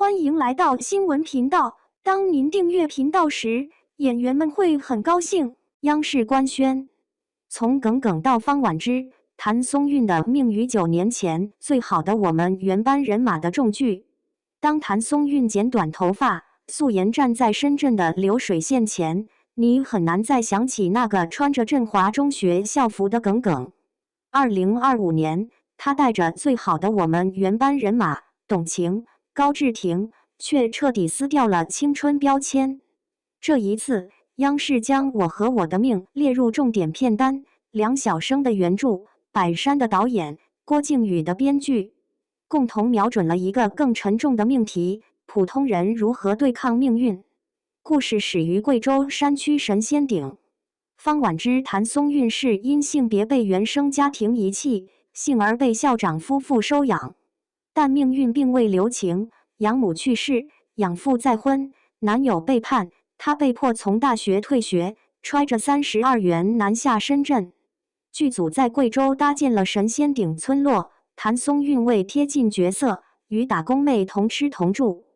欢迎来到新闻频道。当您订阅频道时，演员们会很高兴。央视官宣，从耿耿到方婉之、谭松韵的命于9年前最好的我们原班人马的重聚。当谭松韵剪短头发，素颜站在深圳的流水线前，你很难再想起那个穿着振华中学校服的耿耿。2025年，他带着最好的我们原班人马董卿、高志廷，却彻底撕掉了青春标签。这一次，央视将《我和我的命》列入重点片单，梁晓声的原著，百山的导演，郭靖宇的编剧，共同瞄准了一个更沉重的命题：普通人如何对抗命运。故事始于贵州山区神仙顶。方婉之、谭松韵是因性别被原生家庭遗弃，幸而被校长夫妇收养。但命运并未留情，养母去世，养父再婚，男友背叛，她被迫从大学退学，揣着32元南下深圳。剧组在贵州搭建了神仙顶村落，谭松韵为贴近角色，与打工妹同吃同住，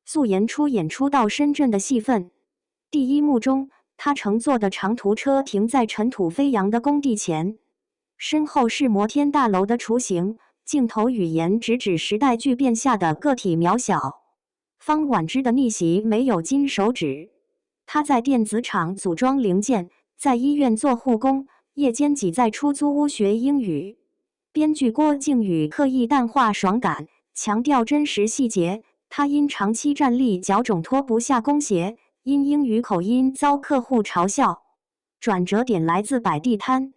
素颜出演出到深圳的戏份。第一幕中，她乘坐的长途车停在尘土飞扬的工地前，身后是摩天大楼的雏形。镜头语言直指时代巨变下的个体渺小。方婉之的逆袭没有金手指，她在电子厂组装零件，在医院做护工，夜间挤在出租屋学英语。编剧郭靖宇刻意淡化爽感，强调真实细节。他因长期站立脚肿脱不下工鞋，因英语口音遭客户嘲笑。转折点来自摆地摊。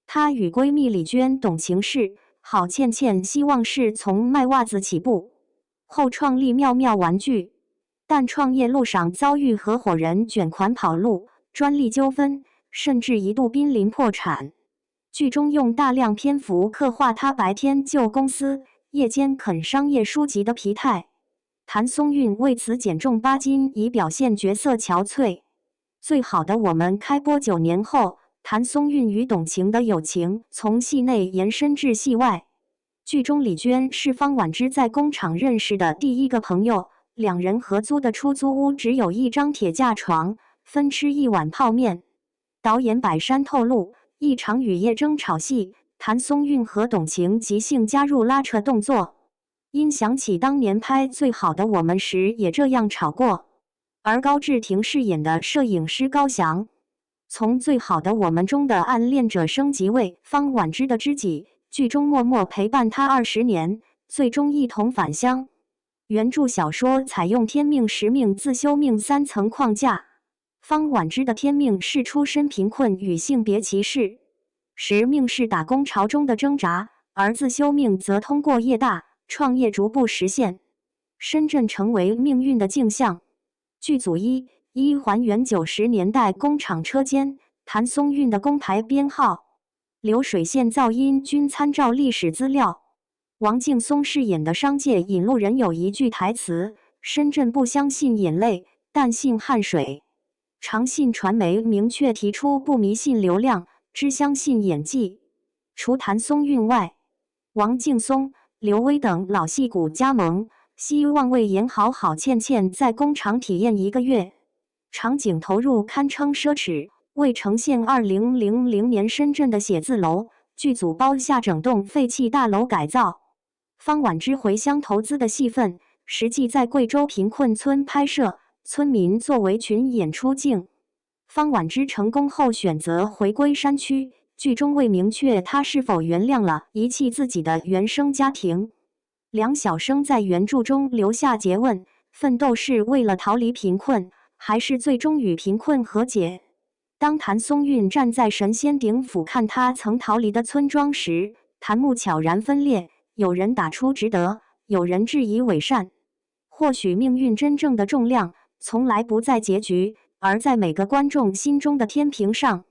她与闺蜜李娟懂情事，郝倩倩希望是从卖袜子起步，后创立妙妙玩具，但创业路上遭遇合伙人卷款跑路、专利纠纷，甚至一度濒临破产。剧中用大量篇幅刻画她白天救公司、夜间啃商业书籍的疲态。谭松韵为此减重8斤，以表现角色憔悴。最好的我们开播9年后，谭松韵与董卿的友情从戏内延伸至戏外。剧中李娟是方婉之在工厂认识的第一个朋友，两人合租的出租屋只有一张铁架床，分吃一碗泡面。导演百山透露，一场雨夜争吵戏，谭松韵和董卿即兴加入拉扯动作，因想起当年拍《最好的我们》时也这样吵过。而高志廷饰演的摄影师高翔，从最好的我们中的暗恋者升级为方婉之的知己，剧中默默陪伴他20年，最终一同返乡。原著小说采用天命、时命、自修命3层框架。方婉之的天命是出身贫困与性别歧视，时命是打工潮中的挣扎，而自修命则通过业大创业逐步实现。深圳成为命运的镜像。剧组一还原90年代工厂车间，谭松韵的工牌编号、流水线噪音均参照历史资料。王劲松饰演的商界引路人有一句台词：深圳不相信眼泪，但信汗水。长信传媒明确提出不迷信流量，只相信演技。除谭松韵外，王劲松、刘威等老戏骨加盟，希望为演好郝倩倩在工厂体验1个月。场景投入堪称奢侈，为呈现2000年深圳的写字楼，剧组包下整栋废弃大楼改造。方婉之回乡投资的戏份，实际在贵州贫困村拍摄，村民作为群演出镜。方婉之成功后选择回归山区，剧中未明确她是否原谅了遗弃自己的原生家庭。梁晓声在原著中留下诘问：奋斗是为了逃离贫困，还是最终与贫困和解？当谭松韵站在神仙顶俯瞰他曾逃离的村庄时，谭幕悄然分裂，有人打出值得，有人质疑伪善。或许命运真正的重量，从来不在结局，而在每个观众心中的天平上。